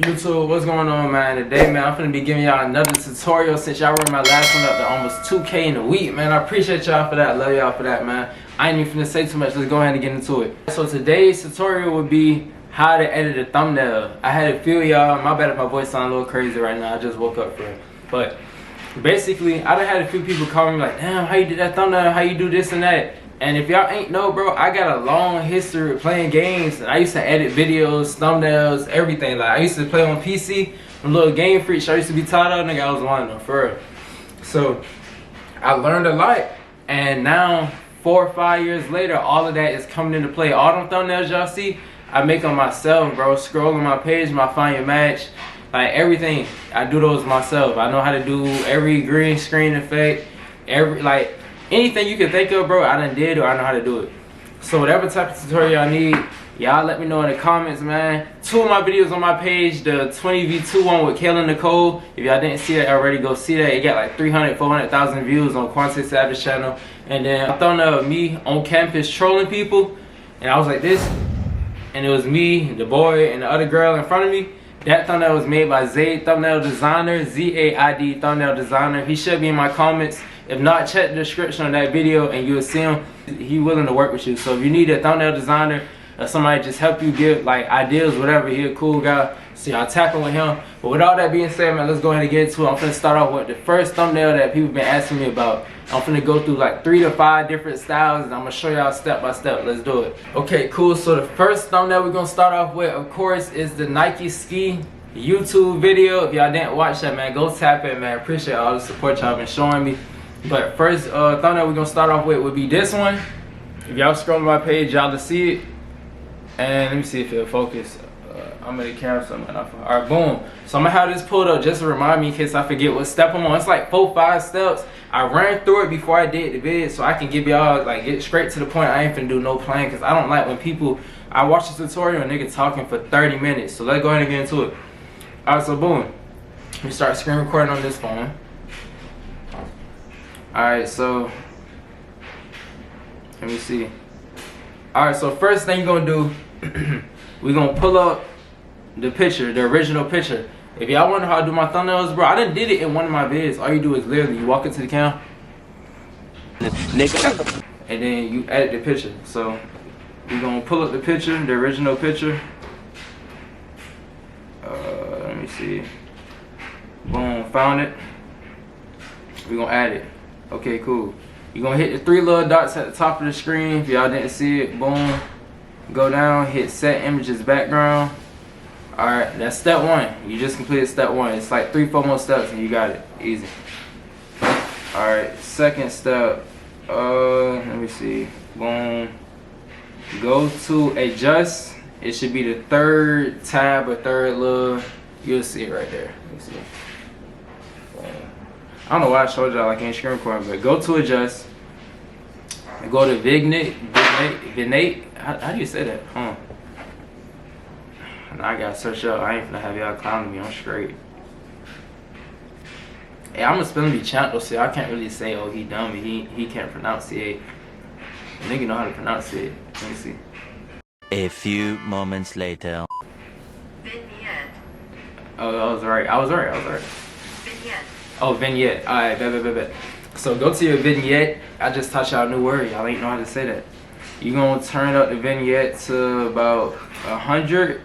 YouTube, what's going on, man? Today, man, I'm finna be giving y'all another tutorial since y'all ran my last one up to almost 2K in a week, man. I appreciate y'all for that. Love y'all for that, man. I ain't even finna say too much. Let's go ahead and get into it. So today's tutorial would be how to edit a thumbnail. I had a few of y'all. My bad if my voice sounds a little crazy right now. I just woke up for it. But basically, I done had a few people call me like, damn, how you did that thumbnail? How you do this and that? And if y'all ain't know, bro, I got a long history of playing games. And I used to edit videos, thumbnails, everything. Like, I used to play on PC. I'm a little game freak. So I used to be taught out, nigga. I was one of them, for real. So, I learned a lot. And now, 4 or 5 years later, all of that is coming into play. All them thumbnails y'all see, I make them myself, bro. Scroll on my page, my Find Your Match. Like, everything, I do those myself. I know how to do every green screen effect. Anything you can think of, bro, I done did or I know how to do it. So whatever type of tutorial y'all need, y'all let me know in the comments, man. 2 of my videos on my page, the 20v2 one with Kayla Nicole. If y'all didn't see that already, go see that. It got like 300, 400,000 views on Quante Savage channel. And then I thought of me on campus trolling people. And I was like this. And it was me, the boy, and the other girl in front of me. That thumbnail was made by Zaid Thumbnail Designer, Z-A-I-D Thumbnail Designer. He should be in my comments. If not, check the description on that video and you'll see him. He willing to work with you. So if you need a thumbnail designer or somebody just help you give like ideas, whatever, he a cool guy. So y'all tackle with him. But with all that being said, man, let's go ahead and get into it. I'm finna start off with the first thumbnail that people been asking me about. I'm finna go through like 3 to 5 different styles and I'm gonna show y'all step by step. Let's do it. Okay, cool. So the first thumbnail we're gonna start off with, of course, is the Nike ski YouTube video. If y'all didn't watch that, man, go tap it, man. Appreciate all the support y'all been showing me. But first thumbnail we're gonna start off with would be this one. If y'all scroll on my page, y'all will see it. And let me see if it'll focus. I'm gonna camera something off. Alright, boom. So I'm gonna have this pulled up just to remind me in case I forget what step I'm on. It's like 4 or 5 steps. I ran through it before I did the vid so I can give y'all, like, get straight to the point. I ain't finna do no plan because I don't like when people, I watch the tutorial and nigga talking for 30 minutes. So let's go ahead and get into it. Alright, so boom. We start screen recording on this phone. Alright, so let me see. Alright, so first thing you're gonna do, we're gonna pull up the picture, the original picture. If y'all wonder how I do my thumbnails, bro, I done did it in one of my vids. All you do is literally you walk into the cam and then you edit the picture. So we're gonna pull up the picture, the original picture. Let me see. Boom, found it. We're gonna add it. Okay, cool. You're gonna hit the 3 little dots at the top of the screen. If y'all didn't see it, boom. Go down, hit set images background. Alright, that's step 1. You just completed step 1. It's like 3, 4 more steps and you got it. Easy. Alright, second step. Let me see. Boom. Go to adjust. It should be the 3rd tab or 3rd little. You'll see it right there. Let me see. I don't know why I showed y'all like in screen recording, but go to adjust. Go to vignette. How do you say that? Now I gotta search up. I ain't finna have y'all clowning me. I'm straight. Hey, I'm a spelling bee champ though, so I can't really say, oh, he dumb. He can't pronounce it. Nigga know how to pronounce it. Let me see. A few moments later. Vignette. Oh, I was right. Vignette. Oh, vignette. Alright, bet. So go to your vignette. I just taught y'all a new word. Y'all ain't know how to say that. You're gonna turn up the vignette to about 100.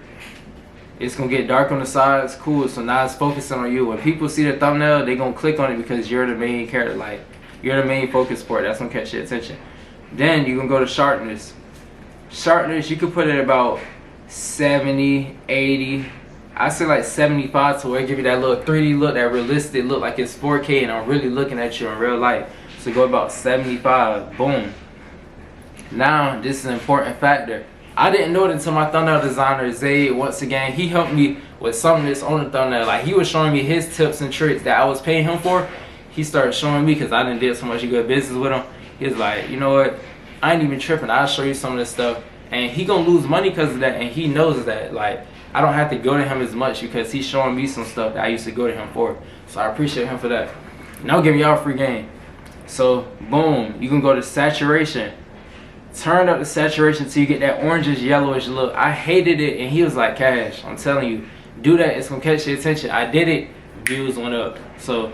It's gonna get dark on the sides. Cool. So now it's focusing on you. When people see the thumbnail, they gonna click on it because you're the main character. Like, you're the main focus point. That's gonna catch your attention. Then you can go to sharpness. Sharpness, you could put it about 70, 80. I say like 75 to where it give you that little 3D look, that realistic look like it's 4K and I'm really looking at you in real life. So go about 75, boom. Now, this is an important factor. I didn't know it until my thumbnail designer, Zaid, once again, he helped me with something that's on the thumbnail. Like, he was showing me his tips and tricks that I was paying him for. He started showing me because I didn't did so much good business with him. He was like, you know what, I ain't even tripping. I'll show you some of this stuff. And he gonna lose money because of that, and he knows that. Like, I don't have to go to him as much because he's showing me some stuff that I used to go to him for. So I appreciate him for that. And I'll give y'all a free game. So boom, you can go to saturation. Turn up the saturation till you get that orangish yellowish look. I hated it and he was like, Cash, I'm telling you, do that. It's gonna catch your attention. I did it, views went up. So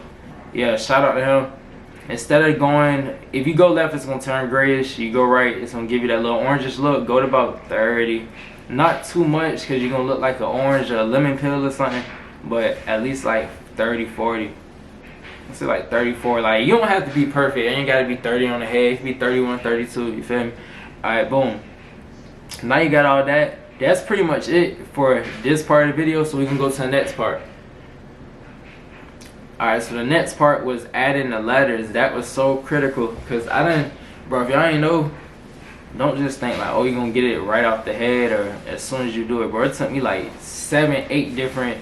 yeah, shout out to him. Instead of going, if you go left, it's gonna turn grayish. You go right, it's gonna give you that little orangish look. Go to about 30, not too much, because you're gonna look like an orange or a lemon peel or something, but at least like 30, 40. Let's say like 34. Like, you don't have to be perfect. It ain't gotta be 30 on the head. It can be 31, 32. You feel me? All right, boom. Now you got all that. That's pretty much it for this part of the video. So we can go to the next part. Alright, so the next part was adding the letters. That was so critical, because I didn't, bro, if y'all ain't know, don't just think like, oh, you're gonna get it right off the head or as soon as you do it, bro. It took me like 7, 8 different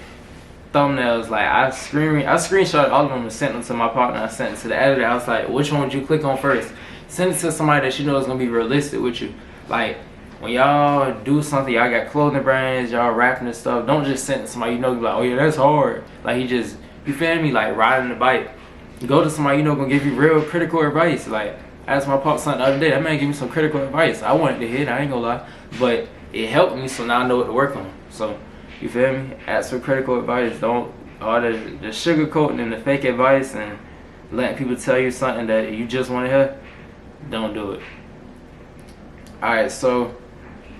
thumbnails. Like, I screenshot all of them and sent them to my partner. I sent it to the editor. I was like, which one would you click on first? Send it to somebody that you know is gonna be realistic with you. Like, when y'all do something, y'all got clothing brands, y'all rapping and stuff, don't just send it to somebody you know, like, oh yeah, that's hard. Like, you feel me? Like riding the bike. Go to somebody you know gonna give you real critical advice. Like, I asked my pop son the other day, that man gave me some critical advice. I wanted to hear it, I ain't gonna lie. But it helped me, so now I know what to work on. So, you feel me? Ask for critical advice. Don't, all the sugarcoating and the fake advice and letting people tell you something that you just wanna hear, don't do it. Alright, so,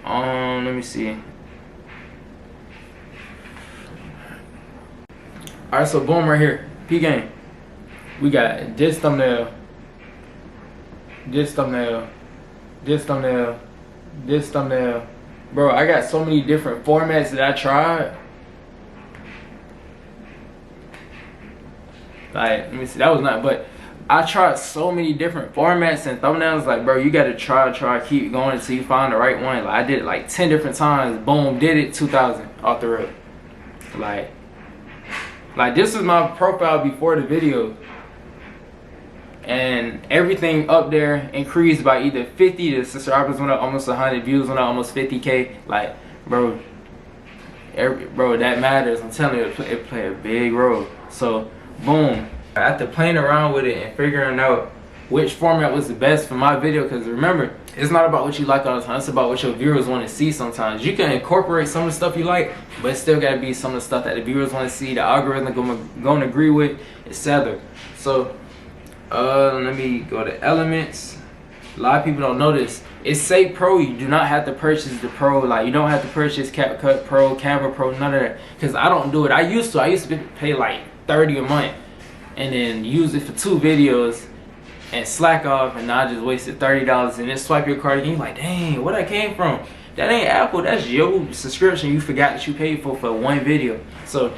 let me see. Alright, so boom, right here, P-Game. We got this thumbnail, this thumbnail, this thumbnail, this thumbnail. Bro, I got so many different formats that I tried. Like, let me see, that was not, but I tried so many different formats and thumbnails. Like, bro, you gotta try, keep going until you find the right one. Like, I did it like 10 different times. Boom, did it, 2,000 off the rip. Like this is my profile before the video, and everything up there increased by either 50. The subscribers went up almost 100, views went up almost 50K. Like, bro, that matters. I'm telling you, it play a big role. So boom, after playing around with it and figuring out which format was the best for my video, because remember, it's not about what you like all the time, it's about what your viewers want to see. Sometimes you can incorporate some of the stuff you like, but it still got to be some of the stuff that the viewers want to see, the algorithm going to agree with, etc. So let me go to elements. A lot of people don't know this. It say Pro. You do not have to purchase the Pro. Like, you don't have to purchase CapCut Pro, Canva Pro, none of that, because I don't do it. I used to pay like 30 a month and then use it for 2 videos and slack off, and now I just wasted $30 and then swipe your card again. You're like, dang, where that came from? That ain't Apple, that's your subscription you forgot that you paid for 1 video. So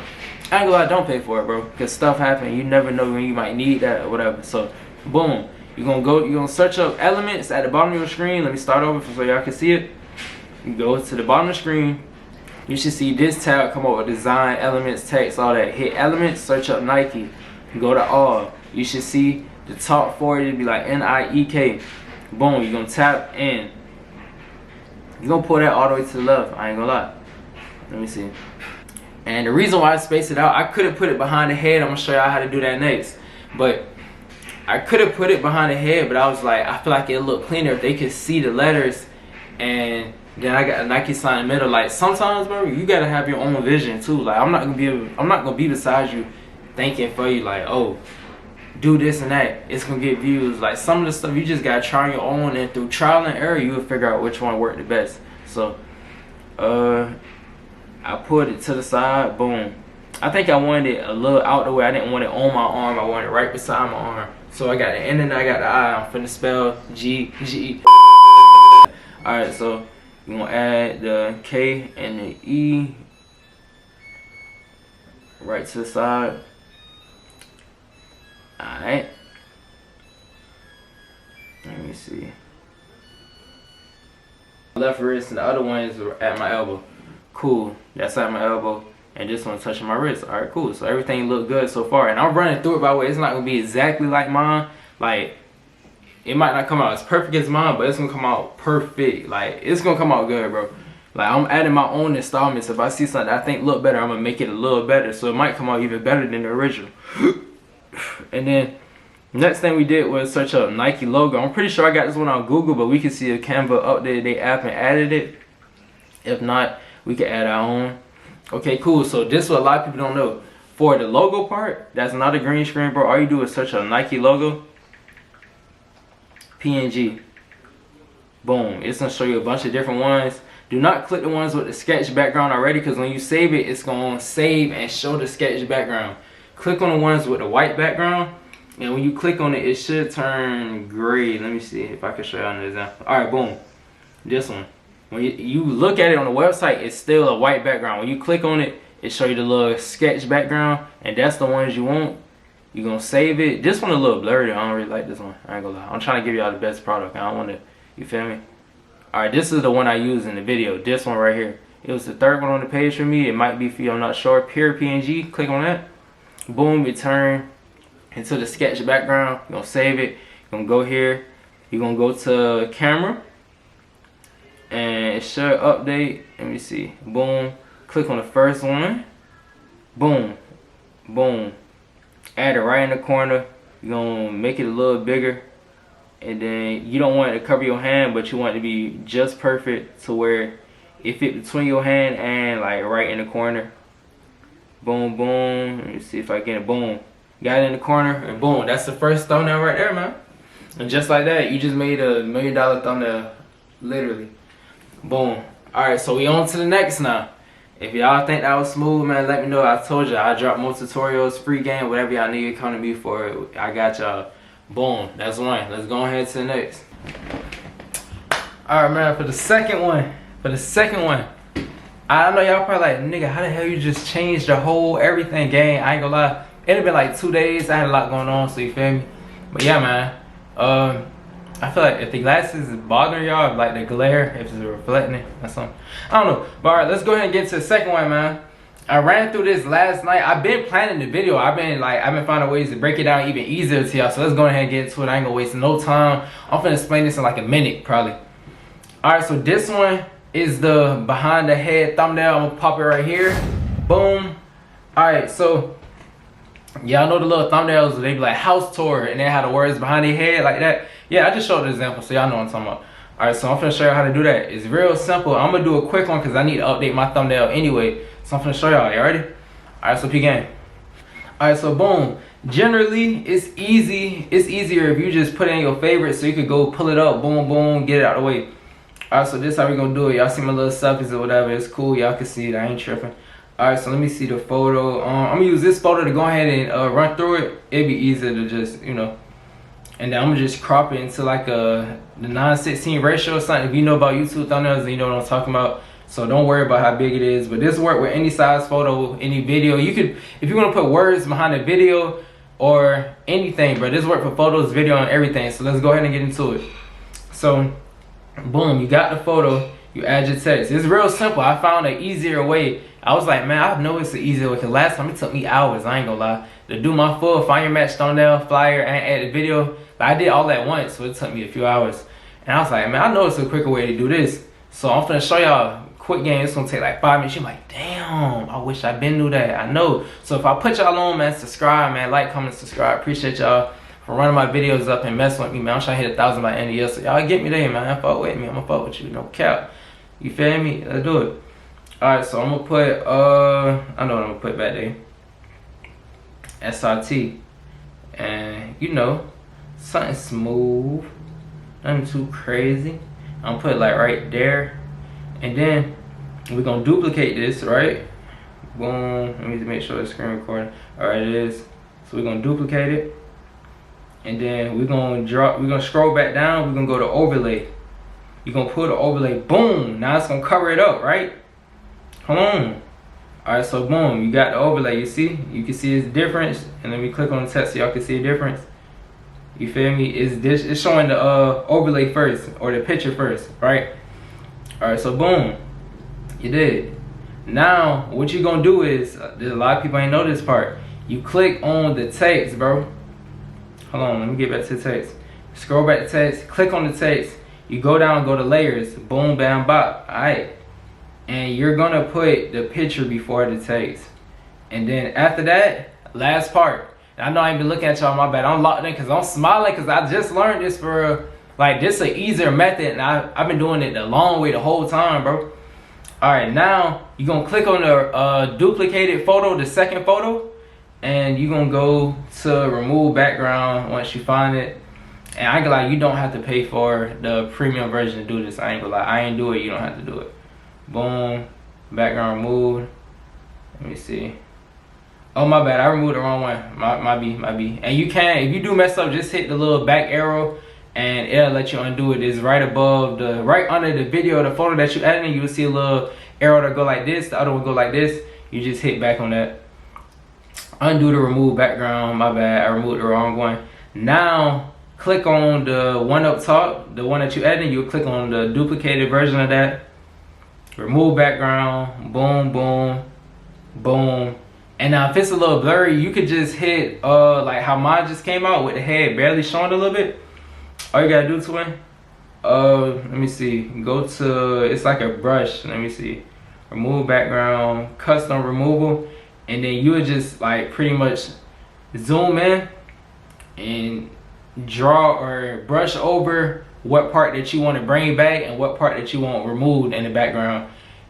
I ain't gonna lie, don't pay for it, bro, because stuff happen. You never know when you might need that or whatever. So boom, you're gonna search up elements at the bottom of your screen. Let me start over so y'all can see it. You go to the bottom of the screen, you should see this tab come up with design, elements, text, all that. Hit elements, search up Nike, go to all. You should see the top 40 to be like NIEK. Boom, you're gonna tap in. You're gonna pull that all the way to the left. I ain't gonna lie. Let me see. And the reason why I spaced it out, I could have put it behind the head. I'm gonna show y'all how to do that next. But I could have put it behind the head, but I was like, I feel like it'll look cleaner if they could see the letters. And then I got a Nike sign in the middle. Like, sometimes, bro, you gotta have your own vision too. Like, I'm not gonna be beside you thinking for you like, oh, do this and that, it's gonna get views. Like, some of the stuff you just gotta try on your own, and through trial and error you will figure out which one worked the best. So I put it to the side. Boom. I think I wanted it a little out the way. I didn't want it on my arm, I wanted it right beside my arm. So I got the N and I got the I. I'm finna spell G. Alright, so you're gonna add the K and the E right to the side. Alright, let me see. Left wrist and the other one is at my elbow. Cool, that's at my elbow, and this one touching my wrist. Alright, cool. So everything looked good so far, and I'm running through it, by the way. It's not gonna be exactly like mine. Like, it might not come out as perfect as mine, but it's gonna come out perfect. Like, it's gonna come out good, bro. Like, I'm adding my own installments. If I see something I think look better, I'm gonna make it a little better, so it might come out even better than the original. And then next thing we did was search up Nike logo. I'm pretty sure I got this one on Google, but we can see if Canva updated their app and added it. If not, we can add our own. Okay, cool. So this is what a lot of people don't know. For the logo part, that's not a green screen, bro. All you do is search a Nike logo, PNG. Boom. It's gonna show you a bunch of different ones. Do not click the ones with the sketch background already, because when you save it, it's gonna save and show the sketch background. Click on the ones with the white background, and when you click on it, it should turn gray. Let me see if I can show you an example. All right, boom. This one. When you look at it on the website, it's still a white background. When you click on it, it show you the little sketch background, and that's the ones you want. You're gonna save it. This one a little blurry. I don't really like this one. I ain't gonna lie. I'm trying to give y'all the best product. I don't want to, you feel me? Alright, this is the one I used in the video. This one right here. It was the third one on the page for me. It might be for you, I'm not sure. Pure PNG. Click on that. Boom, it turn into the sketch background. You're gonna save it. You're gonna go here. You're gonna go to camera. And it should update. Let me see. Boom. Click on the first one. Boom. Boom. Add it right in the corner. You're gonna make it a little bigger. And then you don't want it to cover your hand, but you want it to be just perfect to where it fit between your hand and like right in the corner. Boom, boom. Let me see if I get it. Boom. Got it in the corner, and boom. That's the first thumbnail right there, man. And just like that, you just made a $1 million thumbnail, literally. Boom. All right, so we on to the next now. If y'all think that was smooth, man, let me know. I told you I drop more tutorials, free game, whatever y'all need, come to me for it. I got y'all. Boom, that's one. Let's go ahead to the next. Alright, man, for the second one. I know y'all probably like, nigga, how the hell you just changed the whole everything game? I ain't gonna lie. It had been like 2 days. I had a lot going on, so you feel me? But yeah, man. I feel like if the glasses is bothering y'all, like the glare, if it's reflecting it or something. I don't know. But alright, let's go ahead and get to the second one, man. I ran through this last night. I've been planning the video. I've been finding ways to break it down even easier to y'all. So let's go ahead and get into it. I ain't gonna waste no time. I'm finna explain this in like a minute, probably. Alright, so this one is the behind the head thumbnail. I'm gonna pop it right here. Boom. Alright, so y'all know the little thumbnails where they be like house tour and they have the words behind their head like that. Yeah, I just showed an example, so y'all know what I'm talking about. Alright, so I'm finna show you how to do that. It's real simple. I'm gonna do a quick one because I need to update my thumbnail anyway. So I'm finna show y'all. You ready? Alright, so peek in. Alright, so boom. Generally, it's easy. It's easier if you just put in your favorites so you could go pull it up, boom, boom, get it out of the way. Alright, so this is how we gonna do it. Y'all see my little selfies or whatever. It's cool. Y'all can see it. I ain't tripping. Alright, so let me see the photo. I'm gonna use this photo to go ahead and run through it. It'd be easier to just, you know. And then I'm gonna just crop it into like the 9:16 ratio or something. If you know about YouTube thumbnails, then you know what I'm talking about. So don't worry about how big it is. But this work with any size photo, any video. You could, if you want to put words behind the video or anything, bro. This work for photos, video, and everything. So let's go ahead and get into it. So, boom, you got the photo. You add your text. It's real simple. I found an easier way. I was like, man, I know it's an easier way. Because last time it took me hours. I ain't gonna lie. To do my full find your match thumbnail, flyer, and add the video. But I did all at once. So it took me a few hours. And I was like, man, I know it's a quicker way to do this. So I'm finna show y'all. Quick game, it's gonna take like 5 minutes. You're like, damn, I wish I been knew that. I know. So if I put y'all on, man, subscribe, man, like, comment, subscribe. Appreciate y'all for running my videos up and messing with me, man. I'm trying to hit 1,000 by the end of the year. So y'all get me there, man. Fuck with me. I'm gonna fuck with you. No cap. You feel me? Let's do it. Alright, so I'm gonna put I know what I'm gonna put back there. SRT. And you know, something smooth. Nothing too crazy. I'm gonna put it like right there. And then we're gonna duplicate this, right? Boom. Let me make sure the screen recording. Alright, it is. So we're gonna duplicate it. And then we're gonna scroll back down, we're gonna go to overlay. You're gonna pull the overlay, boom. Now it's gonna cover it up, right? Hold on. Alright, so boom, you got the overlay, you see? You can see its difference. And let me click on the text so y'all can see a difference. You feel me? It's showing the overlay first, or the picture first, right? Alright, so boom, you did. Now, what you're gonna do is, there's a lot of people ain't know this part. You click on the text, bro. Hold on, let me get back to the text. Scroll back to text, click on the text. You go down, go to layers, boom, bam, bop, alright. And you're gonna put the picture before the text. And then after that, last part. And I know I ain't been looking at y'all, my bad. I'm locked in because I'm smiling because I just learned this for, like, this is an easier method, and I've been doing it the long way the whole time, bro. Alright, now you're gonna click on the duplicated photo, the second photo, and you're gonna go to remove background once you find it. And I ain't gonna lie, you don't have to pay for the premium version to do this. I ain't gonna lie, I ain't do it, you don't have to do it. Boom, background removed. Let me see. Oh my bad, I removed the wrong one. My B. And you can, if you do mess up, just hit the little back arrow and it'll let you undo it. It's right above right under the video, the photo that you edited, you will see a little arrow that go like this, the other one go like this. You just hit back on that. Undo the remove background, my bad, I removed the wrong one. Now, click on the one up top, the one that you edited, you'll click on the duplicated version of that. Remove background, boom, boom, boom. And now if it's a little blurry, you could just hit like how mine just came out with the head barely showing a little bit. All you gotta do to it, let me see, go to, it's like a brush, let me see, remove background, custom removal, and then you would just like pretty much zoom in and draw or brush over what part that you want to bring back and what part that you want removed in the background.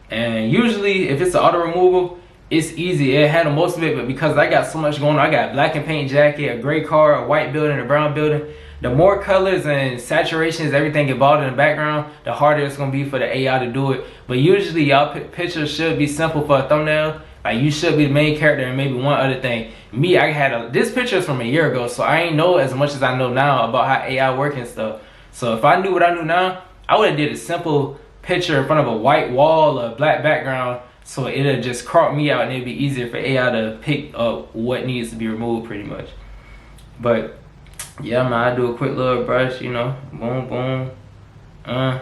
And usually if it's the auto removal, it's easy, it handle most of it, but because I got so much going on, I got black and paint jacket, a gray car, a white building, a brown building. The more colors and saturations, everything involved in the background, the harder it's gonna be for the AI to do it. But usually y'all pictures should be simple for a thumbnail. Like you should be the main character and maybe one other thing. Me, I had this picture is from a year ago, so I ain't know as much as I know now about how AI work and stuff. So if I knew what I knew now, I would have did a simple picture in front of a white wall or black background, so it'll just crop me out and it'd be easier for AI to pick up what needs to be removed pretty much. But yeah, man, I do a quick little brush, you know, boom, boom, and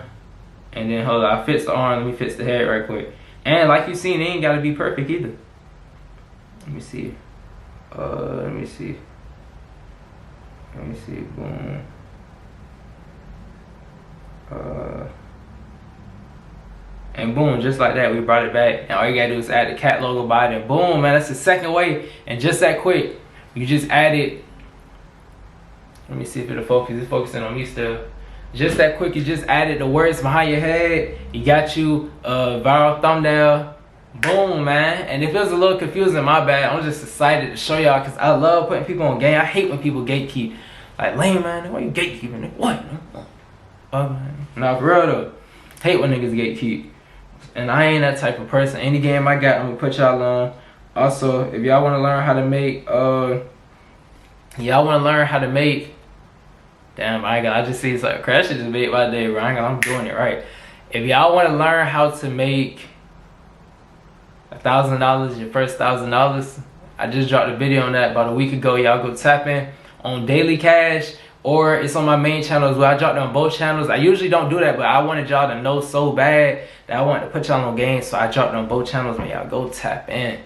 then hold on, I fix the arm, let me fix the head right quick. And like you seen, it ain't gotta be perfect either. Let me see, let me see, boom, and boom, just like that, we brought it back. And all you gotta do is add the cat logo by it, and boom, man, that's the second way. And just that quick, you just add it. Let me see if it'll focus. It's focusing on me still. Just that quick, you just added the words behind your head. You got you a viral thumbnail. Boom, man. And if it was a little confusing, my bad. I'm just excited to show y'all because I love putting people on game. I hate when people gatekeep. Like, lame, man, why you gatekeeping? What? Nah, for real though. Hate when niggas gatekeep. And I ain't that type of person. Any game I got, I'm gonna put y'all on. Also, if y'all wanna learn how to make, damn, I just see it's like crash just made my day, bro. I'm doing it right. If y'all want to learn how to make $1,000, your first $1,000, I just dropped a video on that about a week ago. Y'all go tap in on Daily Cash, or it's on my main channel as well. I dropped it on both channels. I usually don't do that, but I wanted y'all to know so bad that I wanted to put y'all on game, so I dropped it on both channels. Man, y'all go tap in.